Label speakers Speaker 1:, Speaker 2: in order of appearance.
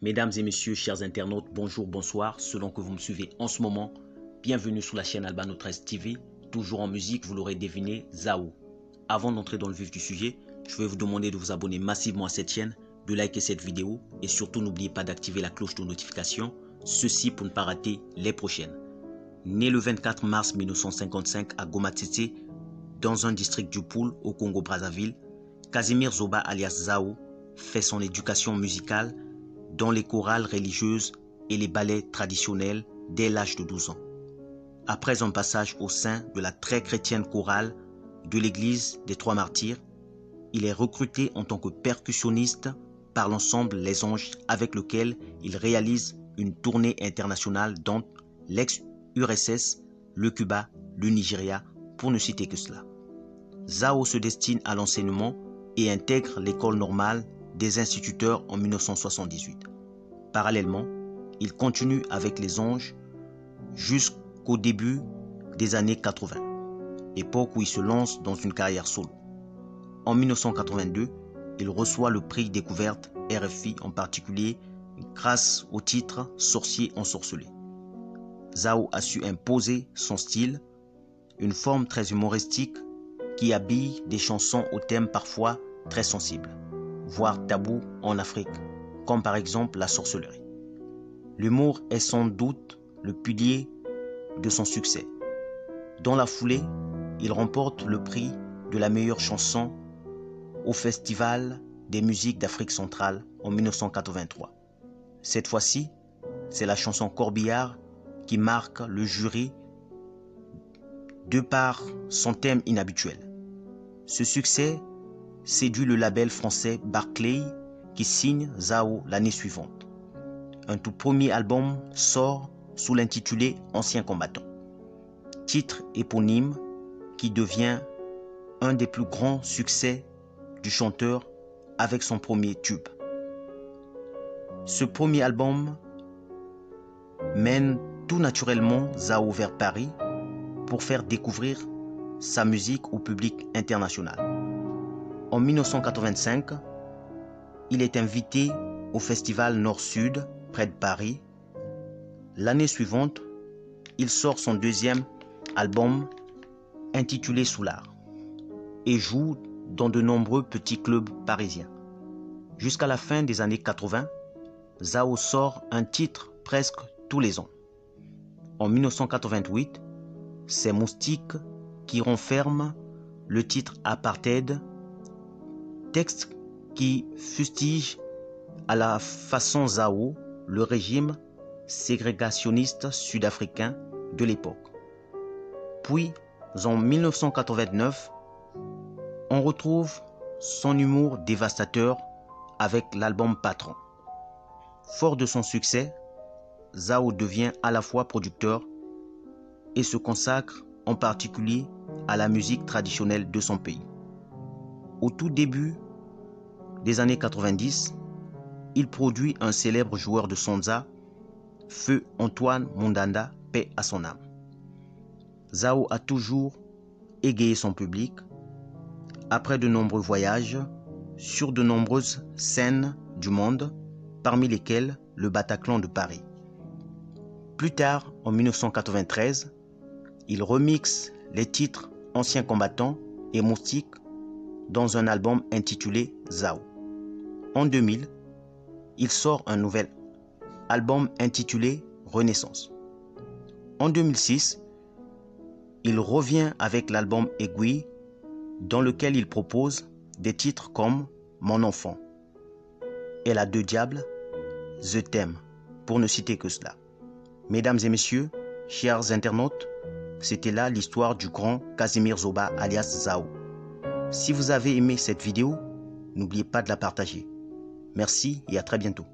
Speaker 1: Mesdames et messieurs, chers internautes, bonjour, bonsoir, selon que vous me suivez en ce moment. Bienvenue sur la chaîne Albano 13 TV, toujours en musique, vous l'aurez deviné, Zao. Avant d'entrer dans le vif du sujet, je vais vous demander de vous abonner massivement à cette chaîne, de liker cette vidéo et surtout n'oubliez pas d'activer la cloche de notification, ceci pour ne pas rater les prochaines. Né le 24 mars 1955 à Goma Tsetse, dans un district du Poul au Congo-Brazzaville, Casimir Zoba alias Zao fait son éducation musicale dans les chorales religieuses et les ballets traditionnels dès l'âge de 12 ans. Après un passage au sein de la très chrétienne chorale de l'église des Trois Martyrs, il est recruté en tant que percussionniste par l'ensemble Les Anges avec lequel il réalise une tournée internationale dans l'ex-URSS, le Cuba, le Nigeria, pour ne citer que cela. Zao se destine à l'enseignement et intègre l'école normale des instituteurs en 1978. Parallèlement, il continue avec les Anges jusqu'au début des années 80, époque où il se lance dans une carrière solo. En 1982, il reçoit le prix Découverte RFI, en particulier grâce au titre Sorcier ensorcelé. Zao a su imposer son style, une forme très humoristique qui habille des chansons aux thèmes parfois très sensibles, voire tabous en Afrique, comme par exemple la sorcellerie. L'humour est sans doute le pilier de son succès. Dans la foulée, il remporte le prix de la meilleure chanson au Festival des musiques d'Afrique centrale en 1983. Cette fois-ci, c'est la chanson Corbillard qui marque le jury de par son thème inhabituel. Ce succès séduit le label français Barclay qui signe Zao l'année suivante. Un tout premier album sort sous l'intitulé Ancien combattant, titre éponyme qui devient un des plus grands succès du chanteur avec son premier tube. Ce premier album mène tout naturellement Zao vers Paris pour faire découvrir sa musique au public international. En 1985, il est invité au festival Nord-Sud près de Paris. L'année suivante, il sort son deuxième album intitulé Soulard et joue dans de nombreux petits clubs parisiens. Jusqu'à la fin des années 80, Zao sort un titre presque tous les ans. En 1988, c'est Moustique qui renferme le titre Apartheid, texte qui fustige à la façon Zao le régime ségrégationniste sud-africain de l'époque. Puis, en 1989, on retrouve son humour dévastateur avec l'album Patron. Fort de son succès, Zao devient à la fois producteur et se consacre en particulier à la musique traditionnelle de son pays. Au tout début des années 90, il produit un célèbre joueur de Sanza, Feu Antoine Mondanda, paix à son âme. Zao a toujours égayé son public après de nombreux voyages sur de nombreuses scènes du monde, parmi lesquelles le Bataclan de Paris. Plus tard, en 1993, il remixe les titres Ancien combattant et Moustique dans un album intitulé Zao. En 2000, il sort un nouvel album intitulé Renaissance. En 2006, il revient avec l'album Aiguille, dans lequel il propose des titres comme Mon enfant, Elle a deux diables, Je t'aime, pour ne citer que cela. Mesdames et messieurs, chers internautes, c'était là l'histoire du grand Casimir Zoba alias Zao. Si vous avez aimé cette vidéo, n'oubliez pas de la partager. Merci et à très bientôt.